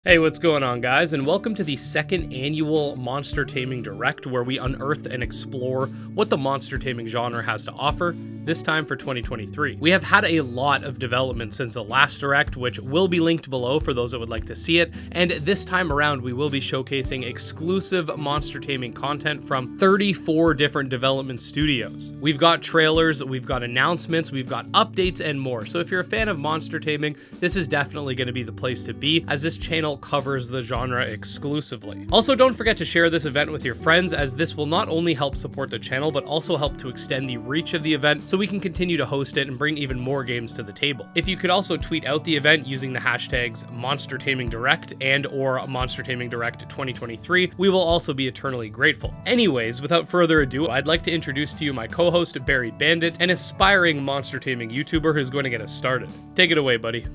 Hey, what's going on, guys, and welcome to the second annual Monster Taming Direct, where we unearth and explore what the monster taming genre has to offer, this time for 2023. We have had a lot of development since the last Direct, which will be linked below for those that would like to see it, and this time around we will be showcasing exclusive monster taming content from 34 different development studios. We've got trailers, we've got announcements, we've got updates, and more, so if you're a fan of monster taming, this is definitely going to be the place to be, as this channel covers the genre exclusively. Also, don't forget to share this event with your friends, as this will not only help support the channel, but also help to extend the reach of the event so we can continue to host it and bring even more games to the table. If you could also tweet out the event using the hashtags Monster Taming Direct and or Monster Taming Direct 2023, we will also be eternally grateful. Anyways, without further ado, I'd like to introduce to you my co-host Barry Bandit, an aspiring monster taming YouTuber who's going to get us started. Take it away, buddy.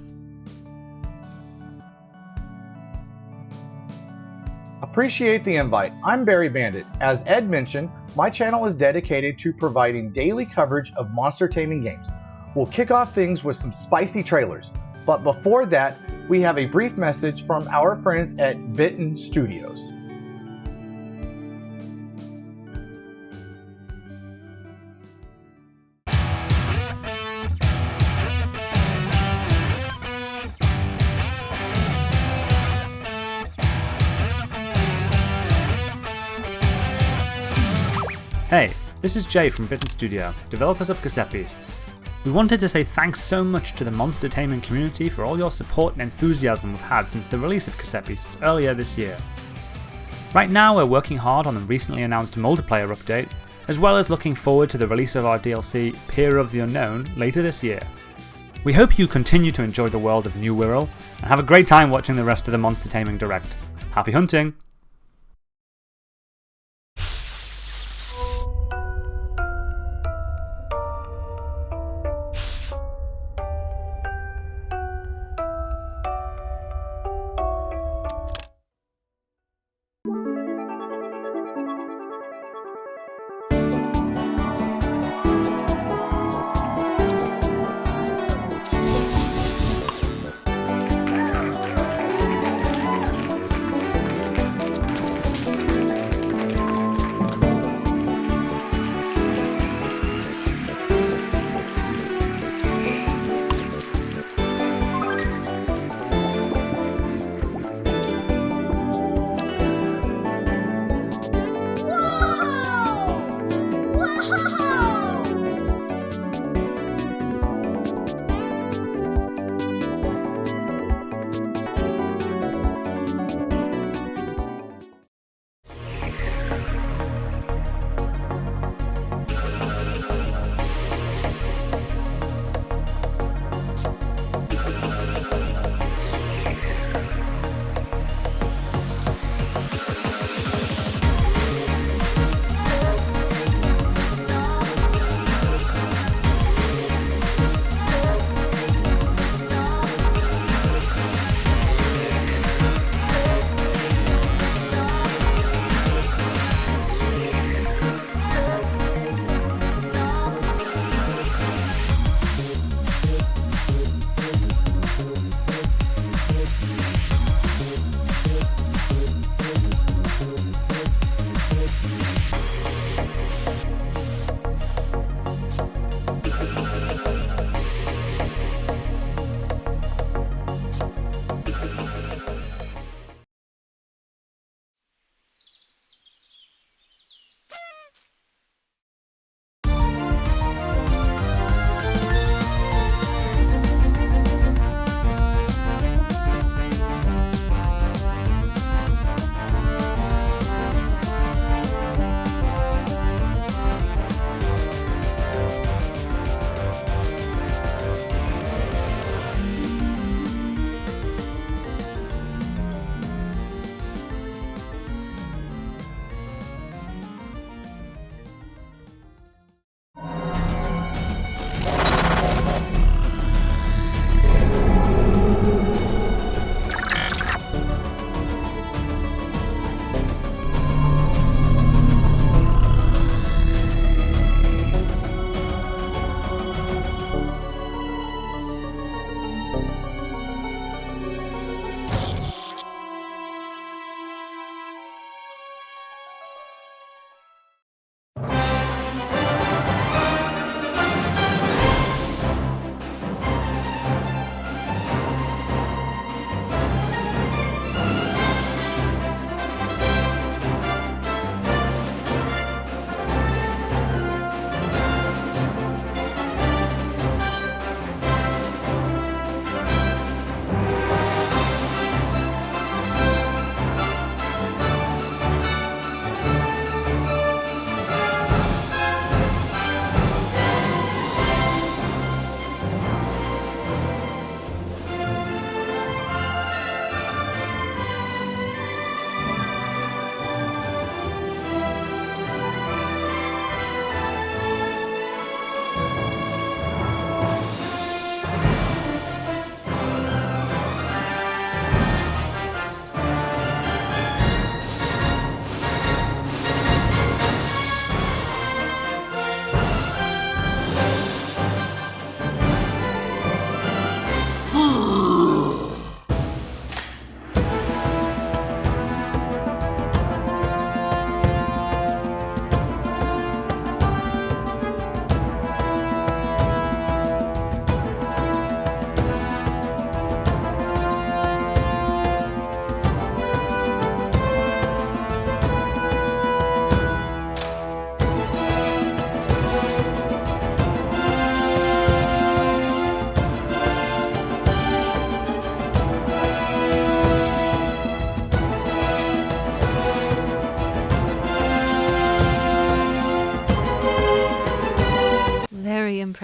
Appreciate the invite. I'm Barry Bandit. As Ed mentioned, my channel is dedicated to providing daily coverage of monster taming games. We'll kick off things with some spicy trailers. But before that, we have a brief message from our friends at Bitten Studios. Hey, this is Jay from Bitten Studio, developers of Cassette Beasts. We wanted to say thanks so much to the monster taming community for all your support and enthusiasm we've had since the release of Cassette Beasts earlier this year. Right now we're working hard on the recently announced multiplayer update, as well as looking forward to the release of our DLC Peer of the Unknown later this year. We hope you continue to enjoy the world of New Wirral, and have a great time watching the rest of the Monster Taming Direct. Happy hunting!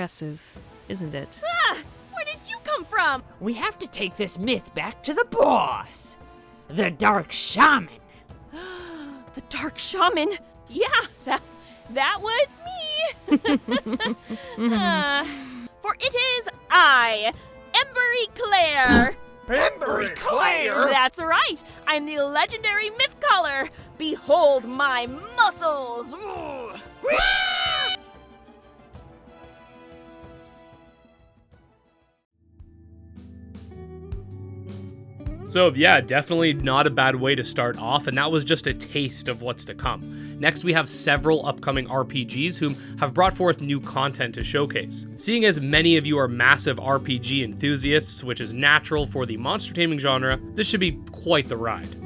impressive, isn't it? Ah! Where did you come from? We have to take this myth back to the boss, the Dark Shaman. The Dark Shaman? Yeah, that was me. For it is I, Embery Claire. Embery Claire? That's right. I'm the legendary myth caller. Behold my muscles. So yeah, definitely not a bad way to start off, and that was just a taste of what's to come. Next, we have several upcoming RPGs whom have brought forth new content to showcase. Seeing as many of you are massive RPG enthusiasts, which is natural for the monster taming genre, this should be quite the ride.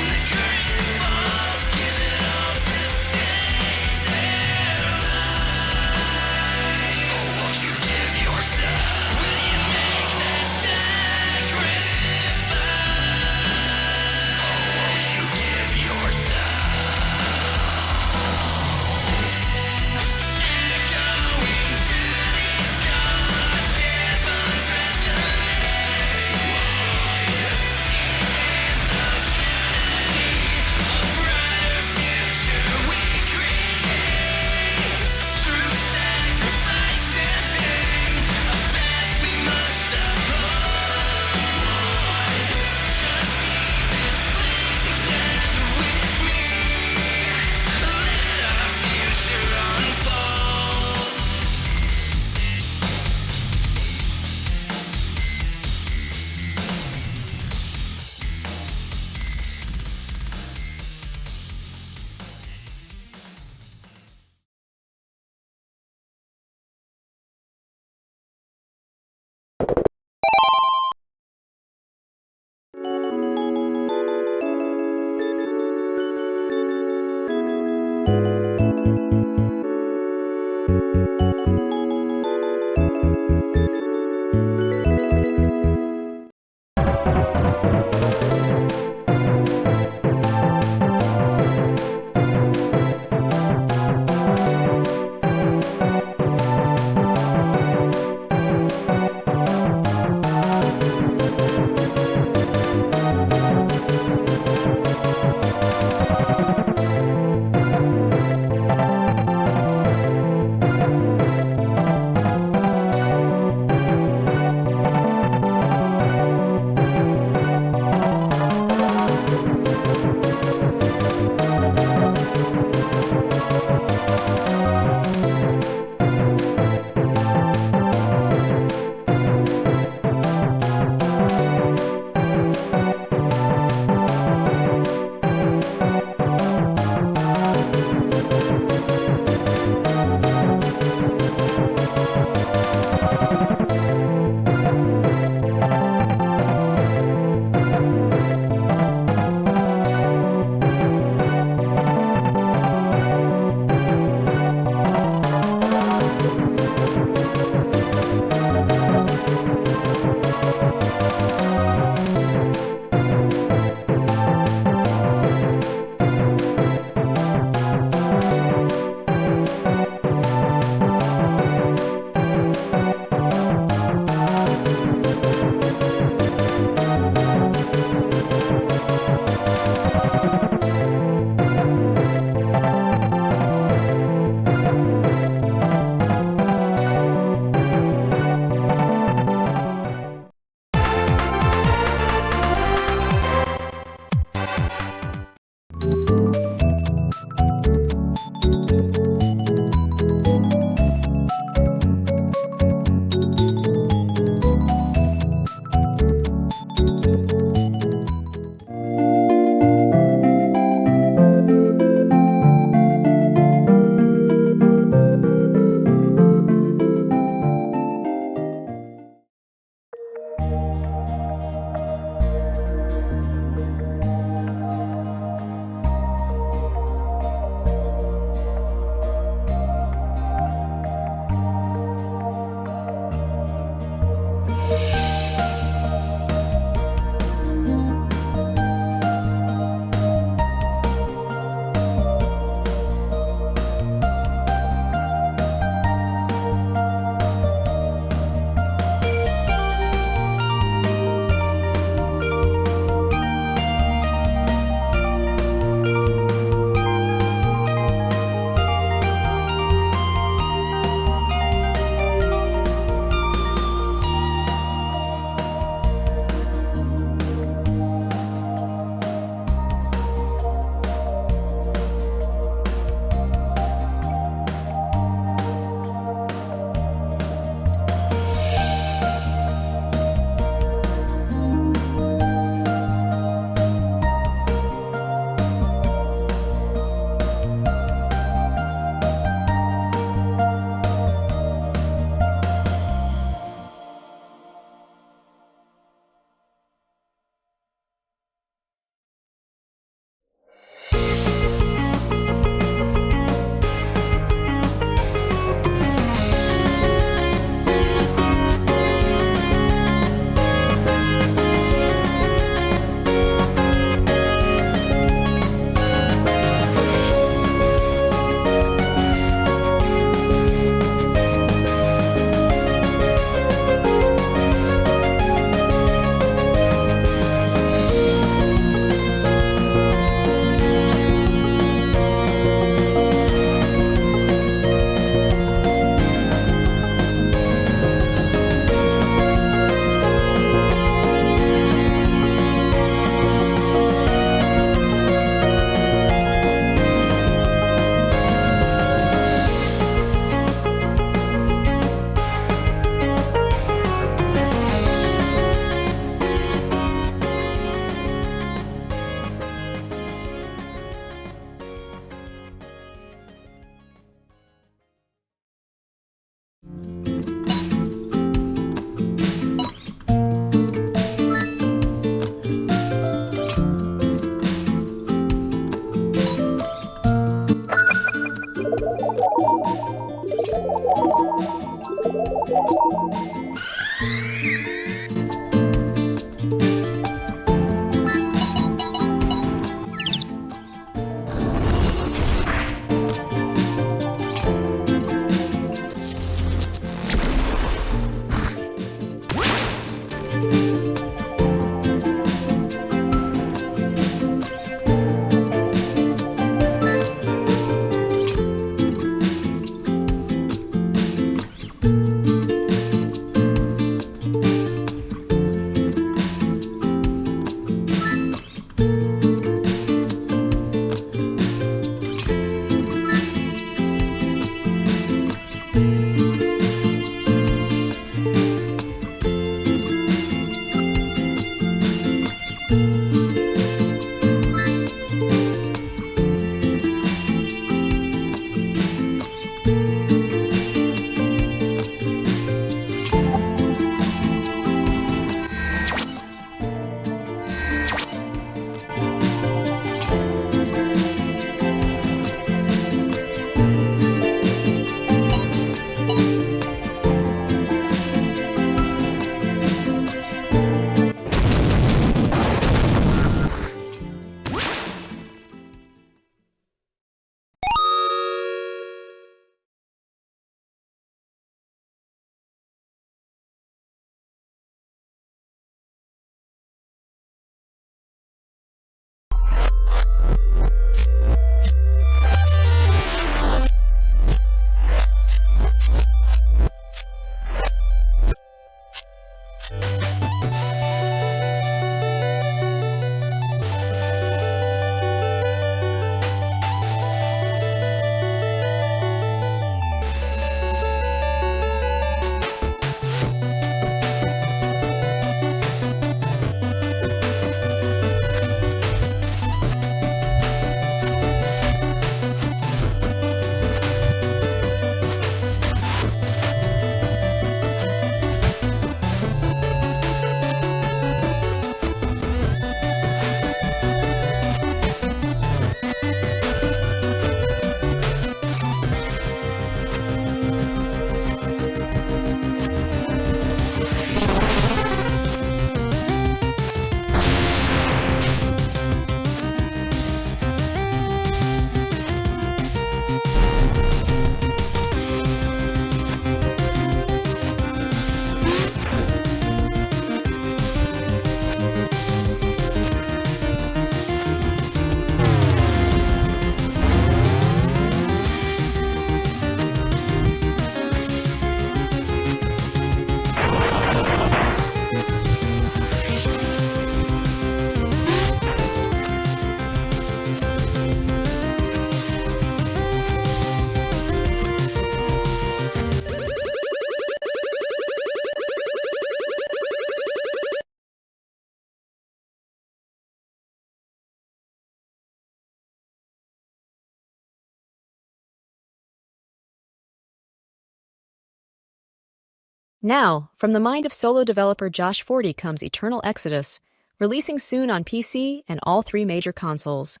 Now, from the mind of solo developer Josh Forty comes Eternal Exodus, releasing soon on PC and all 3 major consoles.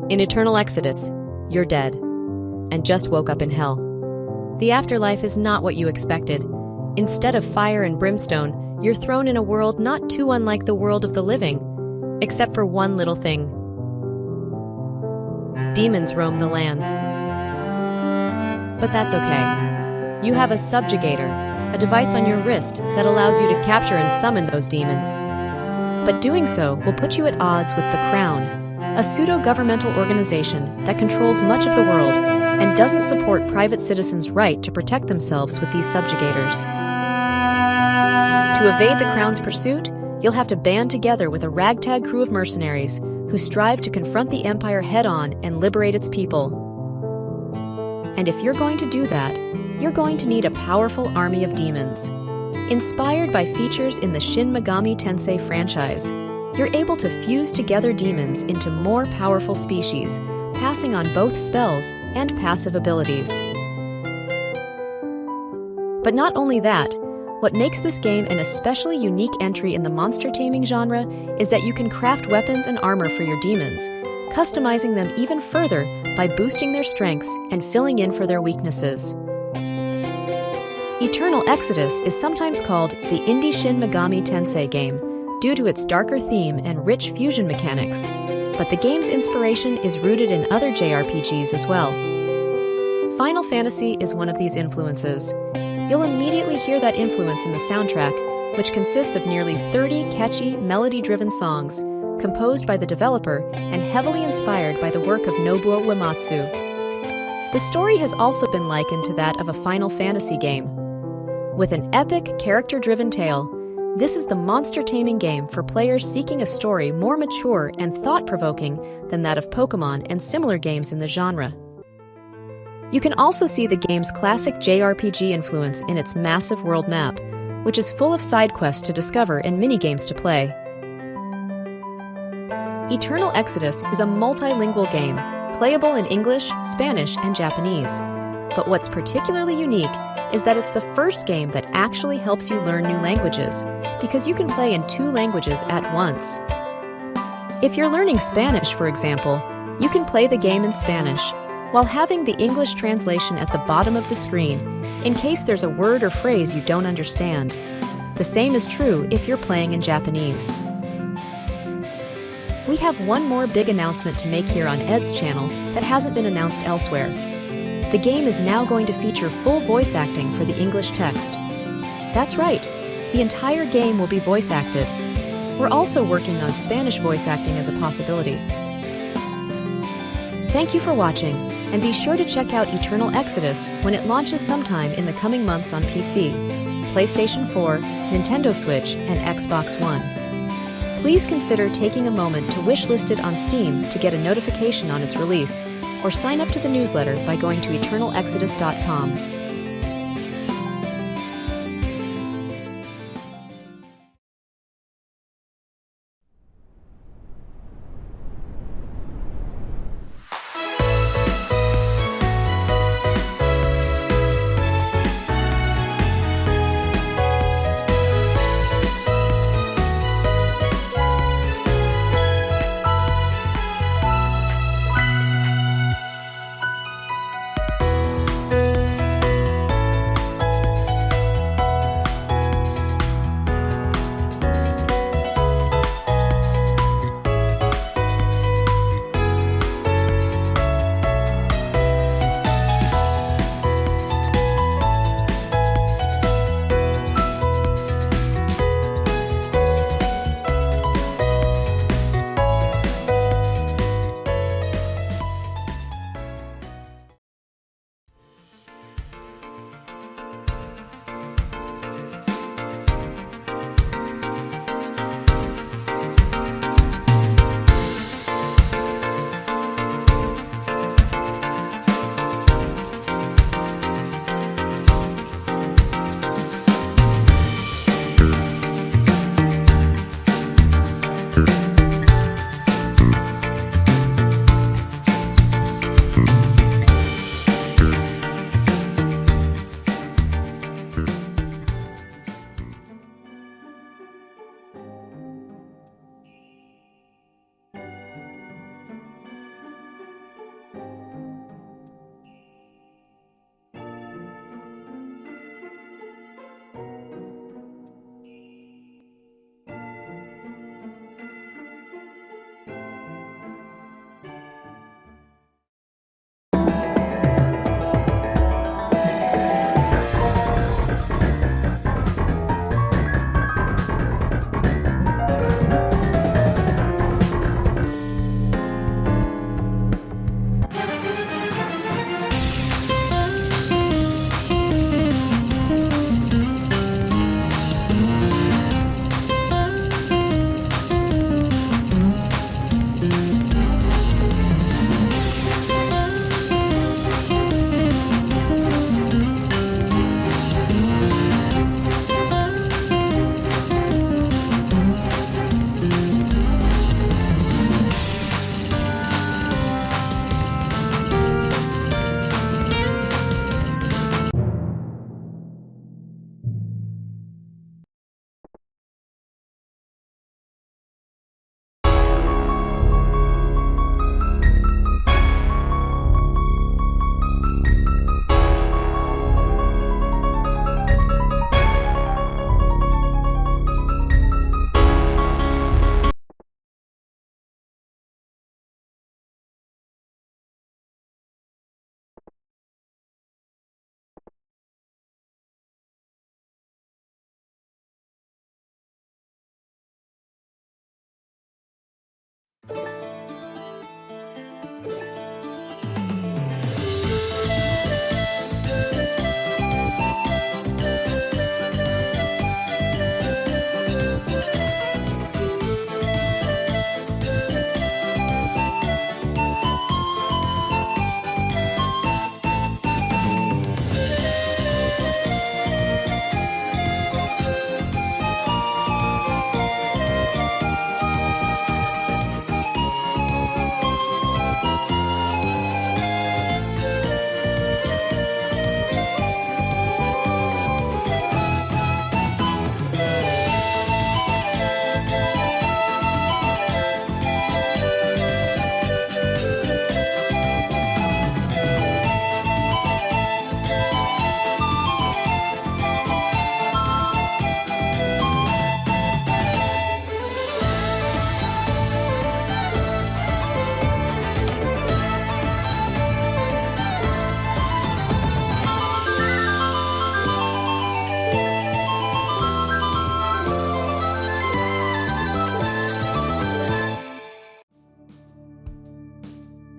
In Eternal Exodus, you're dead, and just woke up in hell. The afterlife is not what you expected. Instead of fire and brimstone, you're thrown in a world not too unlike the world of the living, except for one little thing. Demons roam the lands. But that's okay. You have a subjugator, a device on your wrist that allows you to capture and summon those demons. But doing so will put you at odds with the Crown, a pseudo-governmental organization that controls much of the world and doesn't support private citizens' right to protect themselves with these subjugators. To evade the Crown's pursuit, you'll have to band together with a ragtag crew of mercenaries who strive to confront the Empire head-on and liberate its people. And if you're going to do that, you're going to need a powerful army of demons. Inspired by features in the Shin Megami Tensei franchise, you're able to fuse together demons into more powerful species, passing on both spells and passive abilities. But not only that, what makes this game an especially unique entry in the monster taming genre is that you can craft weapons and armor for your demons, customizing them even further by boosting their strengths and filling in for their weaknesses. Eternal Exodus is sometimes called the Indie Shin Megami Tensei game due to its darker theme and rich fusion mechanics, but the game's inspiration is rooted in other JRPGs as well. Final Fantasy is one of these influences. You'll immediately hear that influence in the soundtrack, which consists of nearly 30 catchy, melody-driven songs, composed by the developer and heavily inspired by the work of Nobuo Uematsu. The story has also been likened to that of a Final Fantasy game. With an epic, character-driven tale, this is the monster taming game for players seeking a story more mature and thought-provoking than that of Pokémon and similar games in the genre. You can also see the game's classic JRPG influence in its massive world map, which is full of side quests to discover and minigames to play. Eternal Exodus is a multilingual game, playable in English, Spanish, and Japanese. But what's particularly unique is that it's the first game that actually helps you learn new languages, because you can play in 2 languages at once. If you're learning Spanish, for example, you can play the game in Spanish, while having the English translation at the bottom of the screen, in case there's a word or phrase you don't understand. The same is true if you're playing in Japanese. We have one more big announcement to make here on Ed's channel that hasn't been announced elsewhere. The game is now going to feature full voice acting for the English text. That's right, the entire game will be voice acted. We're also working on Spanish voice acting as a possibility. Thank you for watching, and be sure to check out Eternal Exodus when it launches sometime in the coming months on PC, PlayStation 4, Nintendo Switch, and Xbox One. Please consider taking a moment to wishlist it on Steam to get a notification on its release, or sign up to the newsletter by going to eternalexodus.com.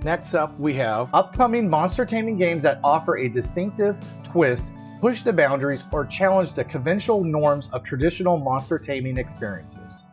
Next up, we have upcoming monster taming games that offer a distinctive twist, push the boundaries, or challenge the conventional norms of traditional monster taming experiences.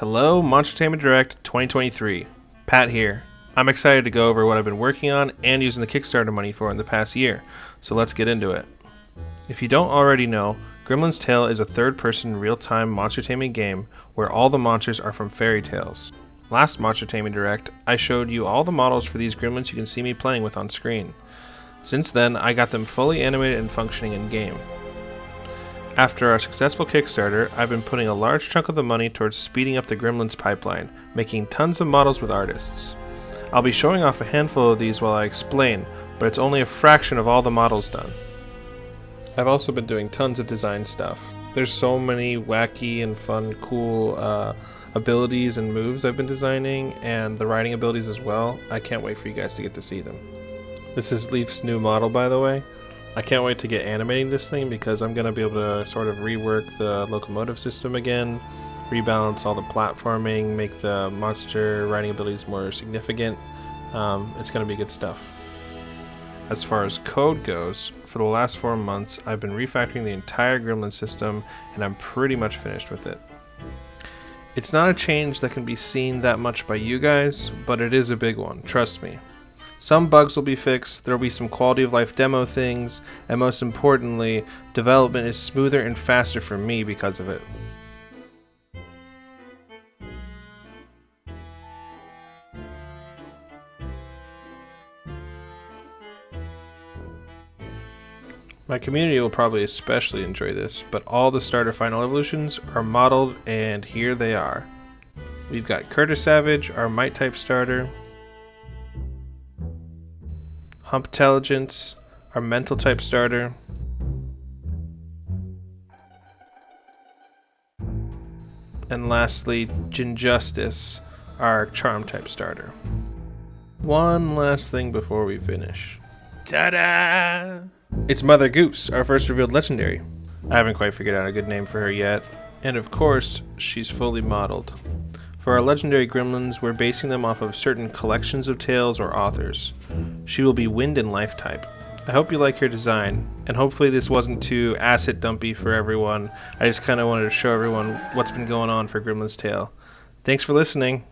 Hello, Monster Taming Direct 2023. Pat here. I'm excited to go over what I've been working on and using the Kickstarter money for in the past year, so let's get into it. If you don't already know, Gremlin's Tale is a third-person real-time monster taming game where all the monsters are from fairy tales. Last Monster Taming Direct, I showed you all the models for these gremlins you can see me playing with on screen. Since then, I got them fully animated and functioning in-game. After our successful Kickstarter, I've been putting a large chunk of the money towards speeding up the Gremlin's pipeline, making tons of models with artists. I'll be showing off a handful of these while I explain, but it's only a fraction of all the models done. I've also been doing tons of design stuff. There's so many wacky and fun, cool abilities and moves I've been designing, and the riding abilities as well. I can't wait for you guys to get to see them. This is Leaf's new model, by the way. I can't wait to get animating this thing because I'm going to be able to sort of rework the locomotive system again, rebalance all the platforming, make the monster riding abilities more significant. It's going to be good stuff. As far as code goes, for the last 4 months I've been refactoring the entire Gremlin system, and I'm pretty much finished with it. It's not a change that can be seen that much by you guys, but it is a big one, trust me. Some bugs will be fixed, there will be some quality of life demo things, and most importantly, development is smoother and faster for me because of it. My community will probably especially enjoy this, but all the starter final evolutions are modeled, and here they are. We've got Curtis Savage, our Might type starter, Hump Intelligence, our Mental type starter, and lastly, Jinjustice, our Charm type starter. One last thing before we finish. Ta-da! It's Mother Goose, our first revealed legendary. I haven't quite figured out a good name for her yet, and of course, she's fully modeled. For our legendary gremlins, we're basing them off of certain collections of tales or authors. She will be Wind and Life type. I hope you like her design, and hopefully this wasn't too asset dumpy for everyone. I just kind of wanted to show everyone what's been going on for Gremlin's Tale. Thanks for listening.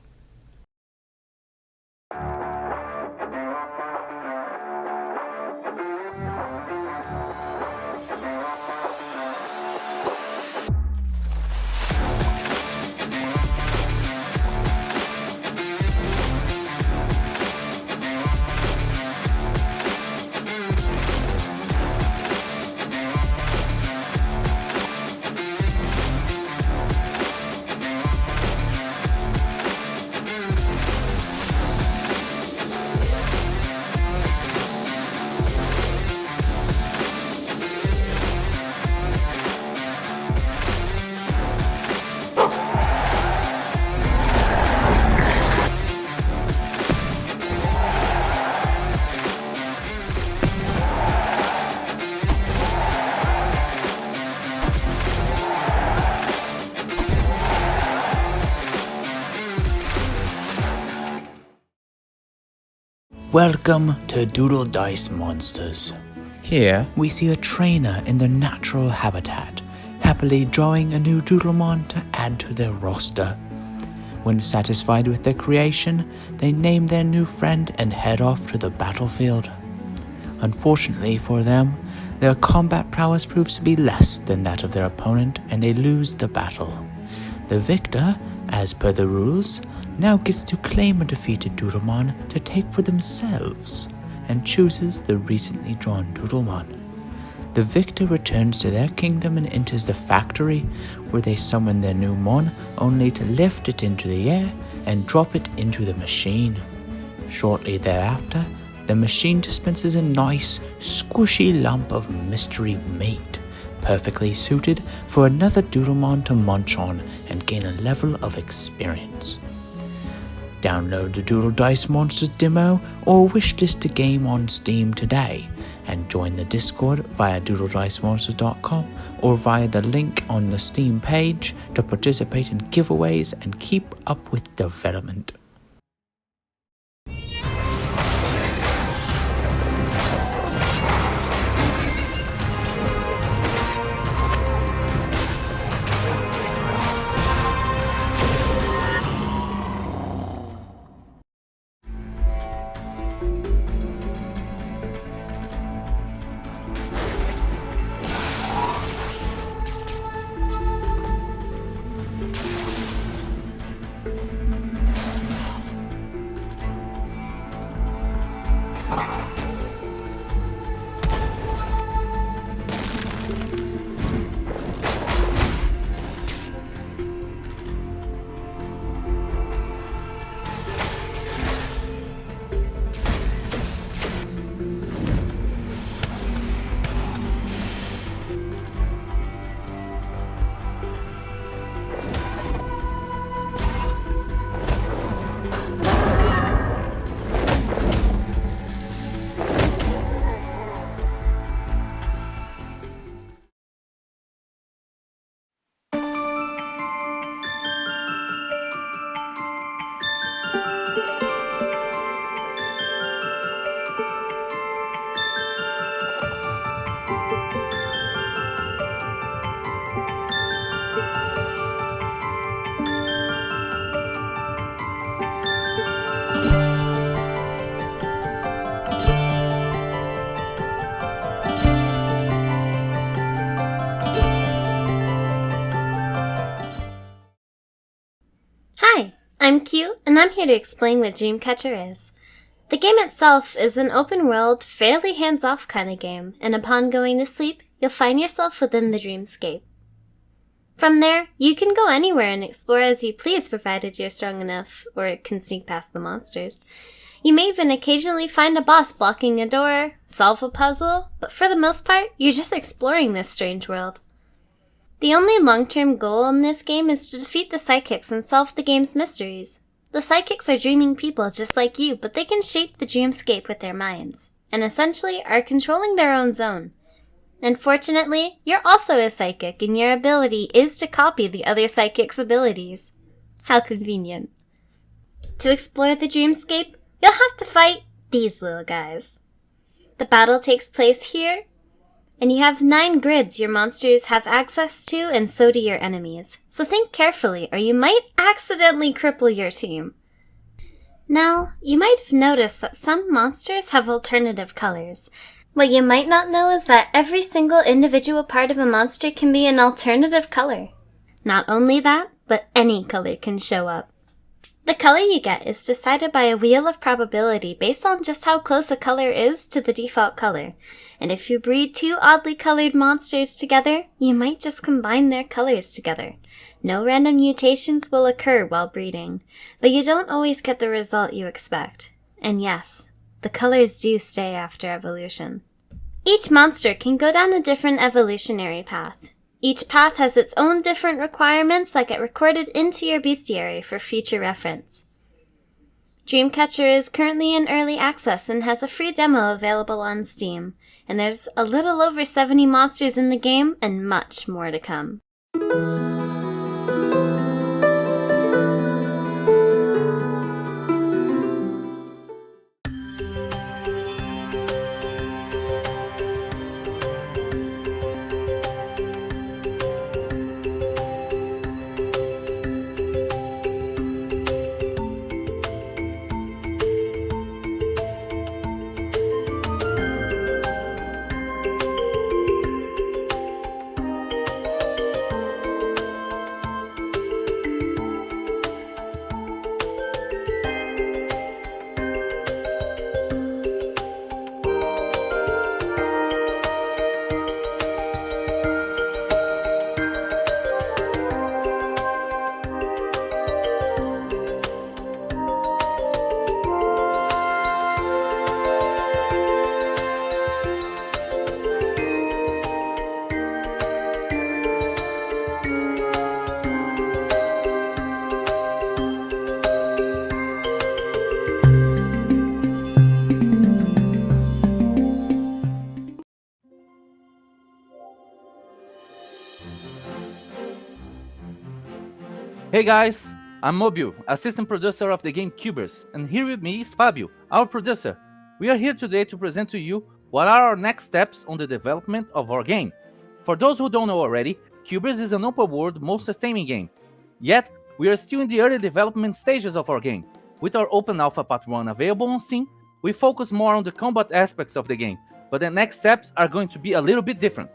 Welcome to Doodle Dice Monsters. Here we see a trainer in their natural habitat, happily drawing a new Doodlemon to add to their roster. When satisfied with their creation, they name their new friend and head off to the battlefield. Unfortunately for them, their combat prowess proves to be less than that of their opponent, and they lose the battle. The victor, as per the rules, now gets to claim a defeated Doodlemon to take for themselves, and chooses the recently drawn Doodlemon. The victor returns to their kingdom and enters the factory, where they summon their new mon, only to lift it into the air and drop it into the machine. Shortly thereafter, the machine dispenses a nice, squishy lump of mystery meat, perfectly suited for another Doodlemon to munch on and gain a level of experience. Download the Doodle Dice Monsters demo or wishlist the game on Steam today, and join the Discord via doodledicemonsters.com or via the link on the Steam page to participate in giveaways and keep up with development. I'm Q, and I'm here to explain what Dreamcatcher is. The game itself is an open-world, fairly hands-off kind of game, and upon going to sleep, you'll find yourself within the dreamscape. From there, you can go anywhere and explore as you please provided you're strong enough, or can sneak past the monsters. You may even occasionally find a boss blocking a door, solve a puzzle, but for the most part, you're just exploring this strange world. The only long-term goal in this game is to defeat the psychics and solve the game's mysteries. The psychics are dreaming people just like you, but they can shape the dreamscape with their minds, and essentially are controlling their own zone. Unfortunately, you're also a psychic, and your ability is to copy the other psychic's abilities. How convenient. To explore the dreamscape, you'll have to fight these little guys. The battle takes place here, and you have 9 grids your monsters have access to, and so do your enemies. So think carefully, or you might accidentally cripple your team. Now, you might have noticed that some monsters have alternative colors. What you might not know is that every single individual part of a monster can be an alternative color. Not only that, but any color can show up. The color you get is decided by a wheel of probability based on just how close a color is to the default color. And if you breed 2 oddly colored monsters together, you might just combine their colors together. No random mutations will occur while breeding, but you don't always get the result you expect. And yes, the colors do stay after evolution. Each monster can go down a different evolutionary path. Each path has its own different requirements that get recorded into your bestiary for future reference. Dreamcatcher is currently in early access and has a free demo available on Steam, and there's a little over 70 monsters in the game and much more to come. Hey guys, I'm Mobile, assistant producer of the game Cubers, and here with me is Fabio, our producer. We are here today to present to you what are our next steps on the development of our game. For those who don't know already, Cubers is an open-world monster taming game. Yet, we are still in the early development stages of our game. With our open alpha part 1 available on Steam, we focus more on the combat aspects of the game, but the next steps are going to be a little bit different.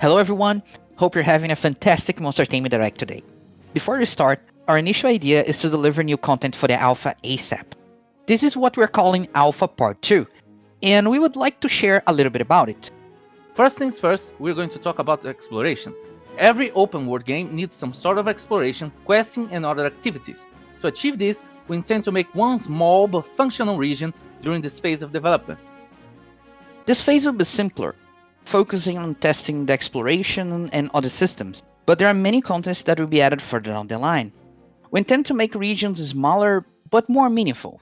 Hello everyone, hope you're having a fantastic Monster Taming Direct today. Before we start, our initial idea is to deliver new content for the Alpha ASAP. This is what we're calling Alpha Part 2, and we would like to share a little bit about it. First things first, we're going to talk about exploration. Every open world game needs some sort of exploration, questing, and other activities. To achieve this, we intend to make one small but functional region during this phase of development. This phase will be simpler, focusing on testing the exploration and other systems, but there are many contents that will be added further down the line. We intend to make regions smaller but more meaningful.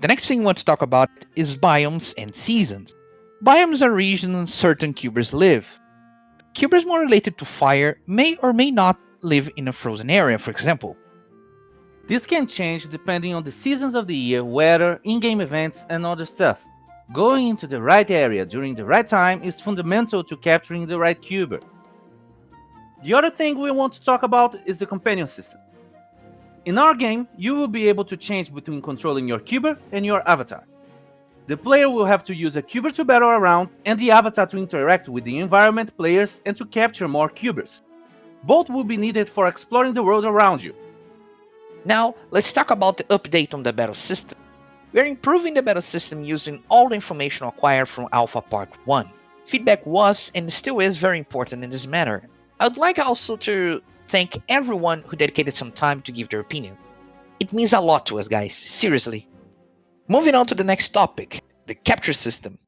The next thing we want to talk about is biomes and seasons. Biomes are regions certain cubers live. Cubers more related to fire may or may not live in a frozen area, for example. This can change depending on the seasons of the year, weather, in-game events, and other stuff. Going into the right area during the right time is fundamental to capturing the right cuber. The other thing we want to talk about is the companion system. In our game, you will be able to change between controlling your cuber and your avatar. The player will have to use a cuber to battle around, and the avatar to interact with the environment players and to capture more cubers. Both will be needed for exploring the world around you. Now, let's talk about the update on the battle system. We are improving the battle system using all the information acquired from Alpha Part 1. Feedback was and still is very important in this matter. I would like also to thank everyone who dedicated some time to give their opinion. It means a lot to us, guys, seriously. Moving on to the next topic, the capture system.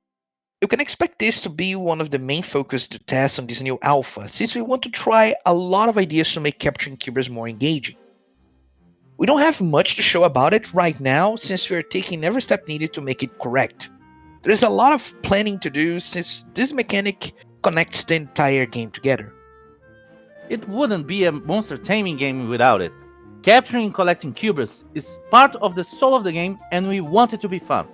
You can expect this to be one of the main focus to test on this new alpha, since we want to try a lot of ideas to make capturing cubers more engaging. We don't have much to show about it right now, since we are taking every step needed to make it correct. There is a lot of planning to do, since this mechanic connects the entire game together. It wouldn't be a monster taming game without it. Capturing and collecting cubers is part of the soul of the game, and we want it to be fun.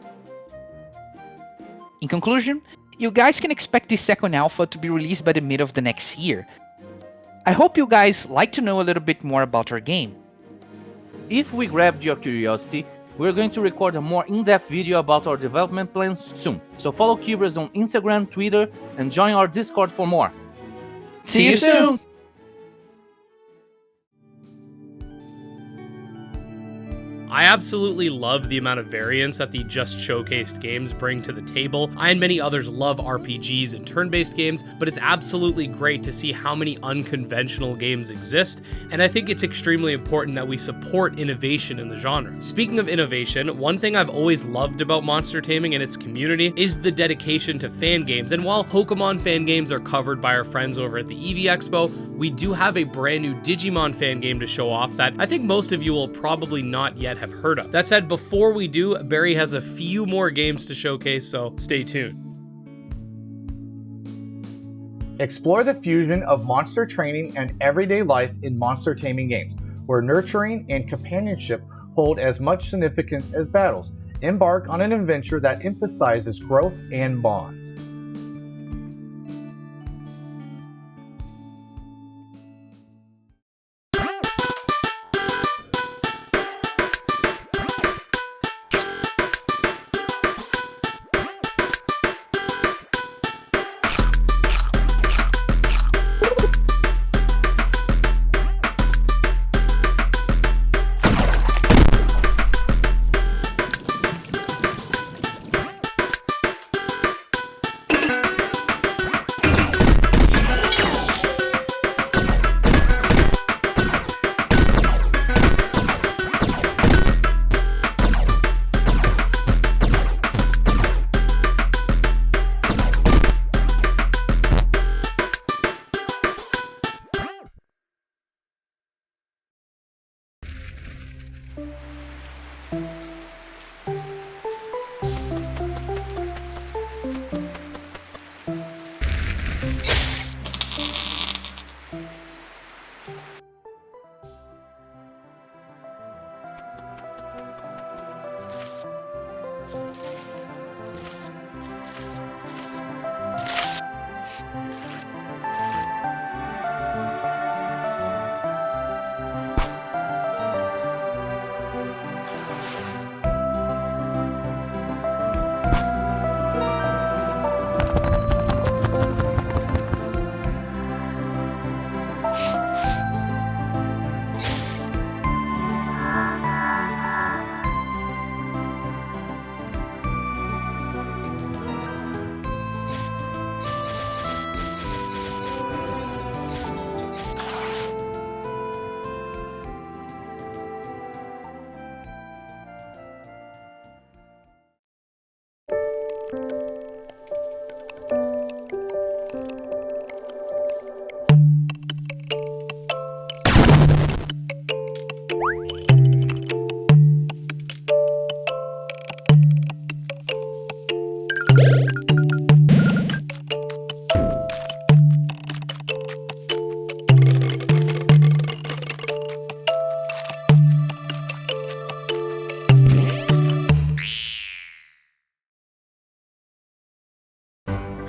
In conclusion, you guys can expect this second alpha to be released by the mid of the next year. I hope you guys like to know a little bit more about our game. If we grabbed your curiosity, we're going to record a more in-depth video about our development plans soon. So follow Cubers on Instagram, Twitter, and join our Discord for more. See you soon! I absolutely love the amount of variance that the just showcased games bring to the table. I and many others love RPGs and turn-based games, but it's absolutely great to see how many unconventional games exist, and I think it's extremely important that we support innovation in the genre. Speaking of innovation, one thing I've always loved about Monster Taming and its community is the dedication to fan games, and while Pokemon fan games are covered by our friends over at the EV Expo, we do have a brand new Digimon fan game to show off that I think most of you will probably not yet have heard of. That said, before we do, Barry has a few more games to showcase, so stay tuned. Explore the fusion of monster training and everyday life in monster taming games, where nurturing and companionship hold as much significance as battles. Embark on an adventure that emphasizes growth and bonds.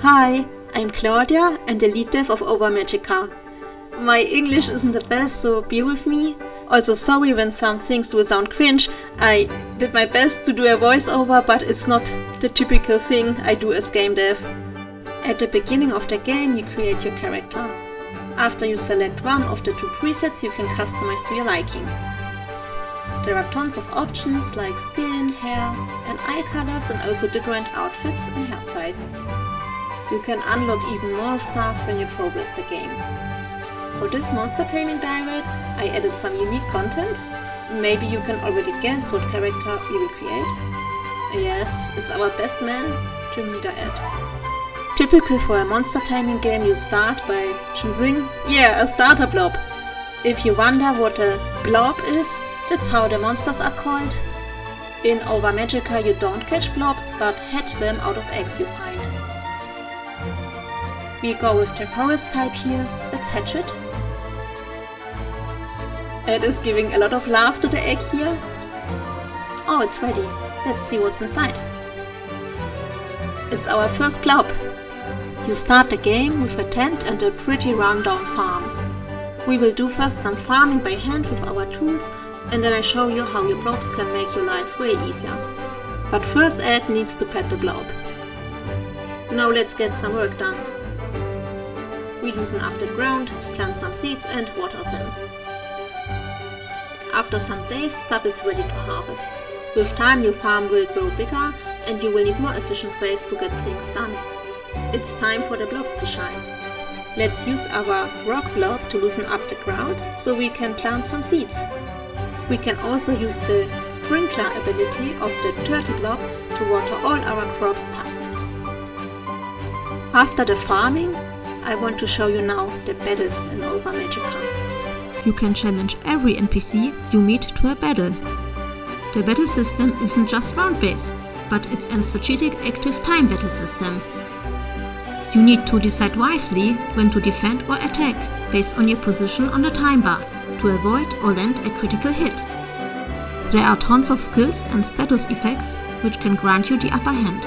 Hi, I'm Claudia and the lead dev of Over Magicka. My English isn't the best, so bear with me. Also sorry when some things will sound cringe. I did my best to do a voiceover, but it's not the typical thing I do as game dev. At the beginning of the game you create your character. After you select one of the two presets you can customize to your liking. There are tons of options like skin, hair and eye colors, and also different outfits and hairstyles. You can unlock even more stuff when you progress the game. For this Monster Taming Direct, I added some unique content. Maybe you can already guess what character we will create. Yes, it's our best man, Gym Leader Ed. Typical for a monster taming game, you start by choosing, a starter blob. If you wonder what a blob is, that's how the monsters are called. In Over Magicka you don't catch blobs, but hatch them out of eggs you find. We go with the forest type here, let's hatch it. Ed is giving a lot of love to the egg here. Oh, it's ready. Let's see what's inside. It's our first blob. You start the game with a tent and a pretty rundown farm. We will do first some farming by hand with our tools, and then I show you how your blobs can make your life way easier. But first Ed needs to pet the blob. Now let's get some work done. We loosen up the ground, plant some seeds and water them. After some days, stuff is ready to harvest. With time your farm will grow bigger and you will need more efficient ways to get things done. It's time for the blobs to shine. Let's use our rock blob to loosen up the ground so we can plant some seeds. We can also use the sprinkler ability of the turtle blob to water all our crops fast. After the farming, I want to show you now the battles in Over Magicka. You can challenge every NPC you meet to a battle. The battle system isn't just round-based, but it's a strategic active time battle system. You need to decide wisely when to defend or attack based on your position on the time bar to avoid or land a critical hit. There are tons of skills and status effects which can grant you the upper hand.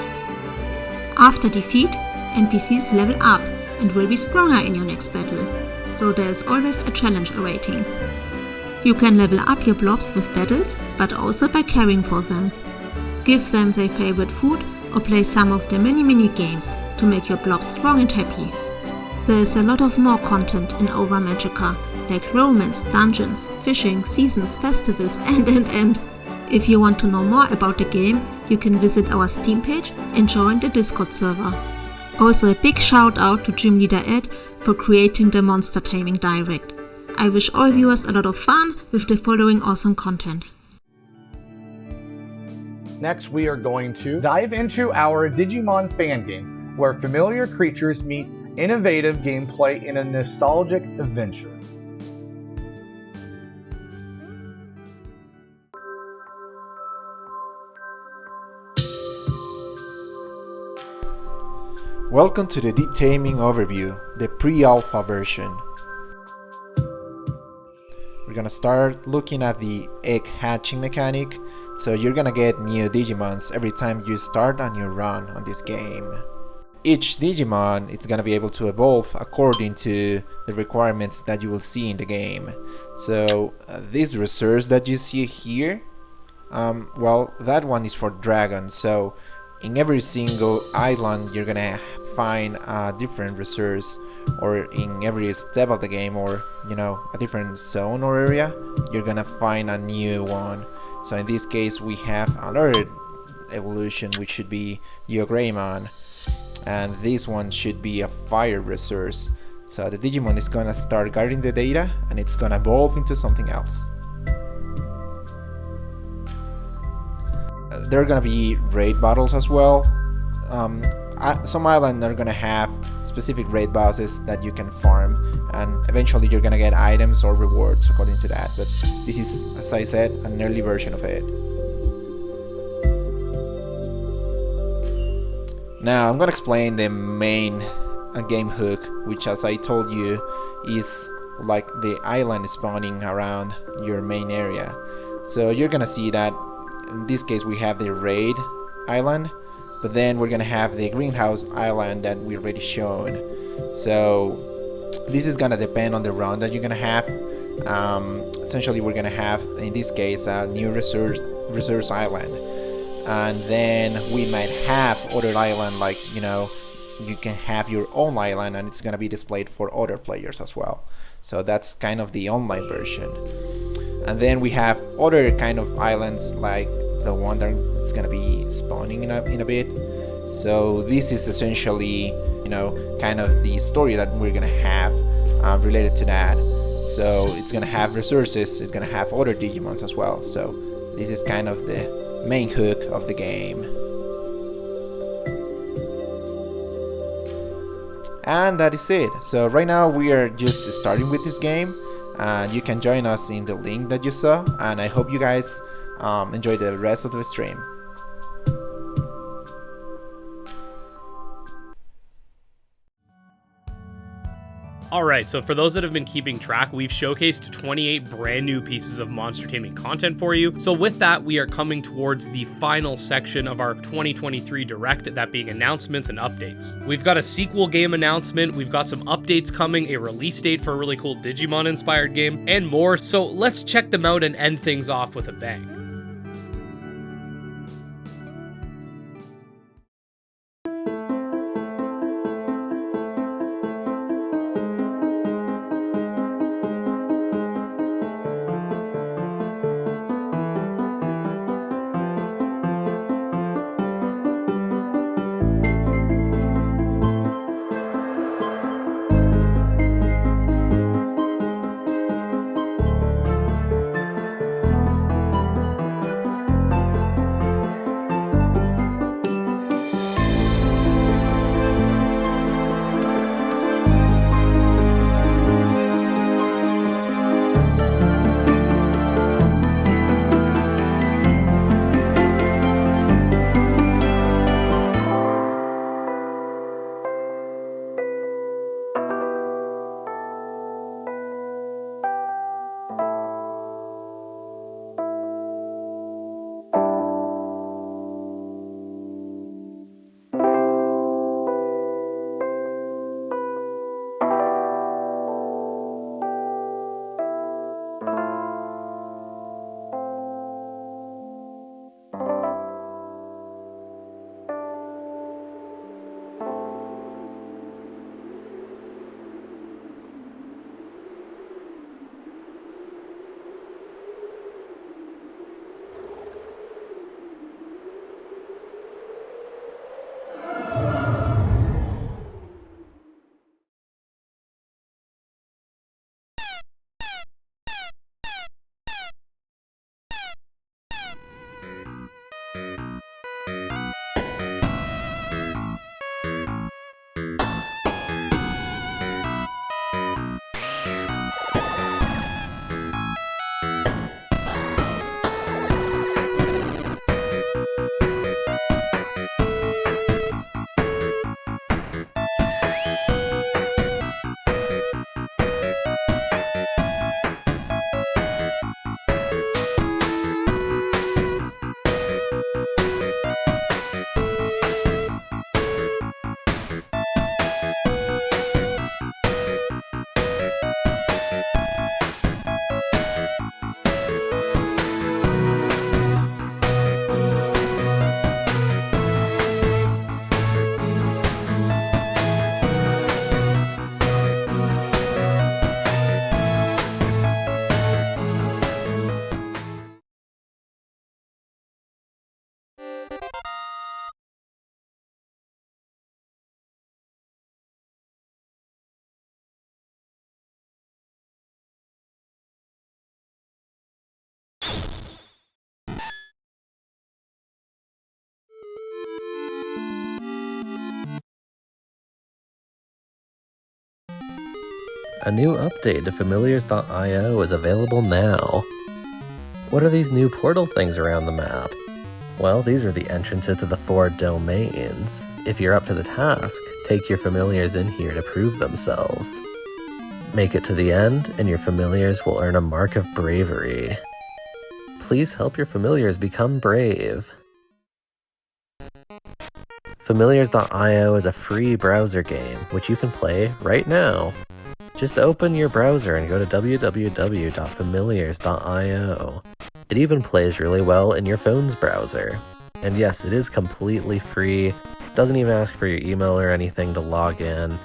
After defeat, NPCs level up and will be stronger in your next battle, so there is always a challenge awaiting. You can level up your blobs with battles, but also by caring for them. Give them their favorite food or play some of the mini games to make your blobs strong and happy. There is a lot of more content in Over Magicka, like romance, dungeons, fishing, seasons, festivals and. If you want to know more about the game, you can visit our Steam page and join the Discord server. Also a big shout out to Gym Leader Ed for creating the Monster Taming Direct. I wish all viewers a lot of fun with the following awesome content. Next, we are going to dive into our Digimon fan game, where familiar creatures meet innovative gameplay in a nostalgic adventure. Welcome to the Taming Overview, the pre-alpha version. We're gonna start looking at the egg hatching mechanic, so you're gonna get new Digimons every time you start a new run on this game. Each Digimon is gonna be able to evolve according to the requirements that you will see in the game. So these resources that you see here, well, that one is for dragons, so in every single island you're gonna find a different resource, or in every step of the game, or a different zone or area, you're gonna find a new one. So in this case we have another evolution, which should be Greymon, and this one should be a fire resource. So the Digimon is gonna start guarding the data and it's gonna evolve into something else. There are gonna be raid battles as well. Some islands are gonna have specific raid bosses that you can farm, and eventually you're gonna get items or rewards according to that, but this is, as I said, an early version of it. Now I'm gonna explain the main game hook, which, as I told you, is like the island spawning around your main area. So you're gonna see that in this case we have the raid island, but then we're gonna have the greenhouse island that we already shown. So this is gonna depend on the run that you're gonna have. Essentially we're gonna have, in this case, a new resource island, and then we might have other island, like you can have your own island and it's gonna be displayed for other players as well. So that's kind of the online version. And then we have other kind of islands like the one that's gonna be spawning in a bit. So this is essentially, you know, kind of the story that we're gonna have related to that. So it's gonna have resources, it's gonna have other Digimons as well. So this is kind of the main hook of the game. And that is it. So right now we are just starting with this game. You can join us in the link that you saw, and I hope you guys enjoy the rest of the stream. Alright, so for those that have been keeping track, we've showcased 28 brand new pieces of Monster Taming content for you. So with that, we are coming towards the final section of our 2023 Direct, that being announcements and updates. We've got a sequel game announcement, we've got some updates coming, a release date for a really cool Digimon-inspired game, and more. So let's check them out and end things off with a bang. A new update to Familiars.io is available now. What are these new portal things around the map? Well, these are the entrances to the 4 domains. If you're up to the task, take your Familiars in here to prove themselves. Make it to the end, and your Familiars will earn a mark of bravery. Please help your Familiars become brave. Familiars.io is a free browser game, which you can play right now. Just open your browser and go to www.familiars.io. It even plays really well in your phone's browser. And yes, it is completely free, doesn't even ask for your email or anything to log in.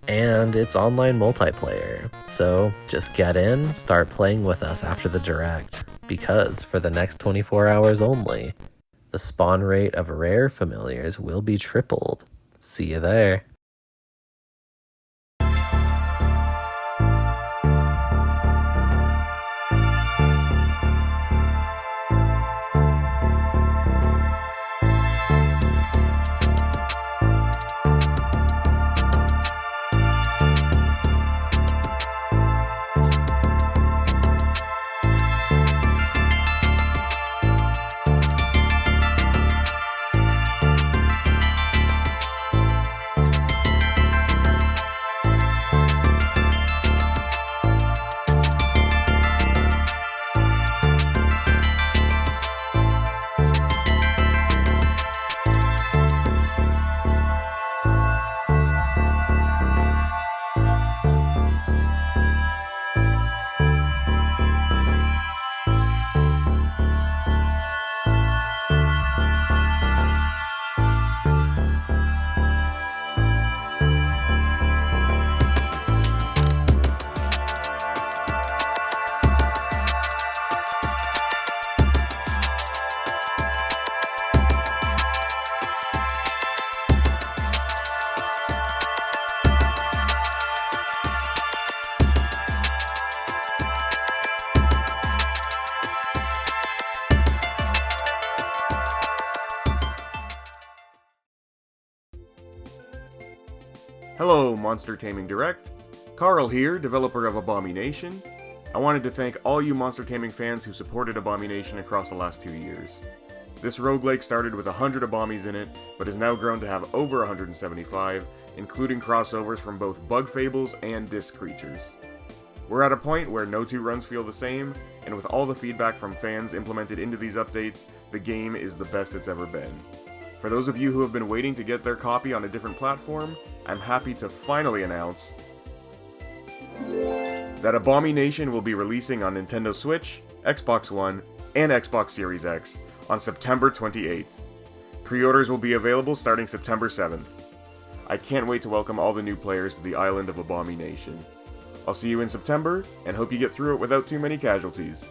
and it's online multiplayer. So just get in, start playing with us after the direct, because for the next 24 hours only, the spawn rate of rare familiars will be tripled. See you there. Hello, Monster Taming Direct. Carl here, developer of Abomination. I wanted to thank all you Monster Taming fans who supported Abomination across the last 2 years. This roguelike started with 100 Abomies in it, but has now grown to have over 175, including crossovers from both Bug Fables and Disc Creatures. We're at a point where no two runs feel the same, and with all the feedback from fans implemented into these updates, the game is the best it's ever been. For those of you who have been waiting to get their copy on a different platform, I'm happy to finally announce that Abomination will be releasing on Nintendo Switch, Xbox One, and Xbox Series X on September 28th. Pre-orders will be available starting September 7th. I can't wait to welcome all the new players to the island of Abomination. I'll see you in September, and hope you get through it without too many casualties.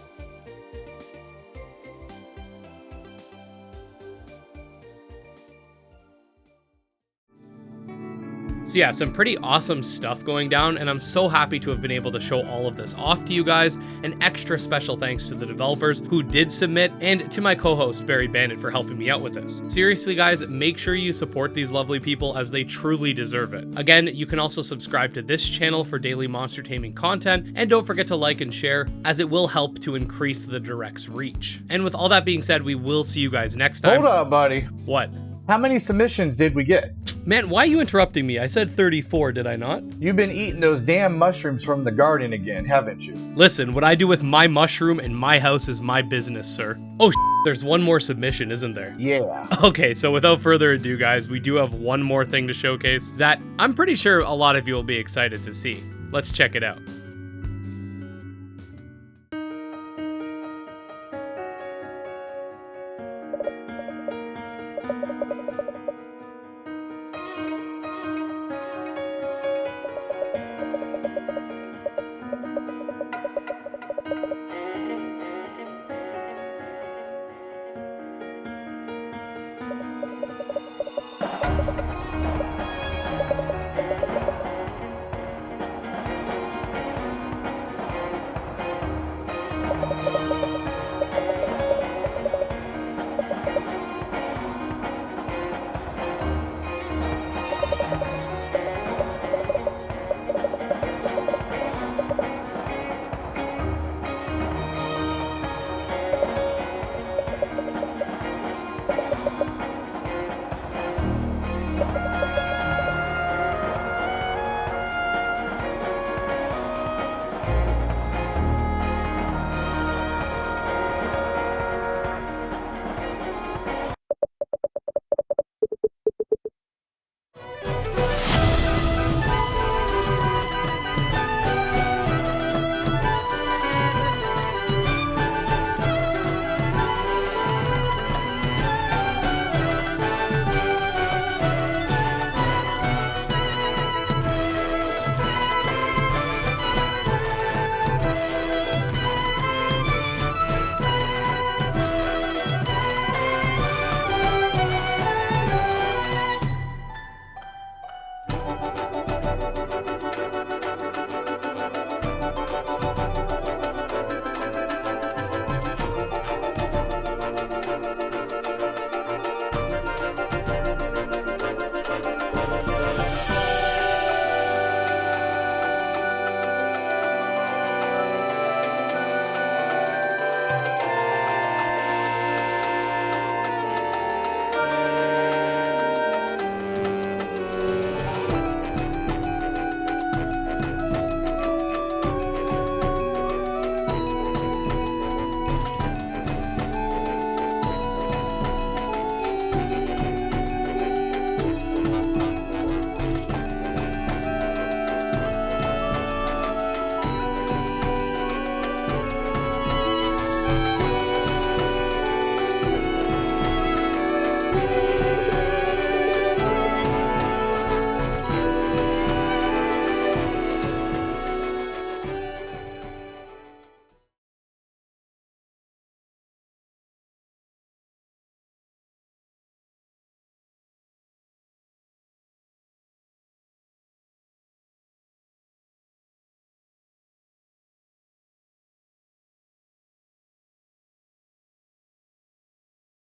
So yeah, some pretty awesome stuff going down, and I'm so happy to have been able to show all of this off to you guys. An extra special thanks to the developers who did submit, and to my co-host Barry Bandit for helping me out with this. Seriously guys, make sure you support these lovely people as they truly deserve it. Again, you can also subscribe to this channel for daily monster taming content, and don't forget to like and share, as it will help to increase the Direct's reach. And with all that being said, we will see you guys next time. Hold up, buddy. What? How many submissions did we get? Man, why are you interrupting me? I said 34, did I not? You've been eating those damn mushrooms from the garden again, haven't you? Listen, what I do with my mushroom in my house is my business, sir. Oh, there's one more submission, isn't there? Yeah. Okay, so without further ado, guys, we do have one more thing to showcase that I'm pretty sure a lot of you will be excited to see. Let's check it out.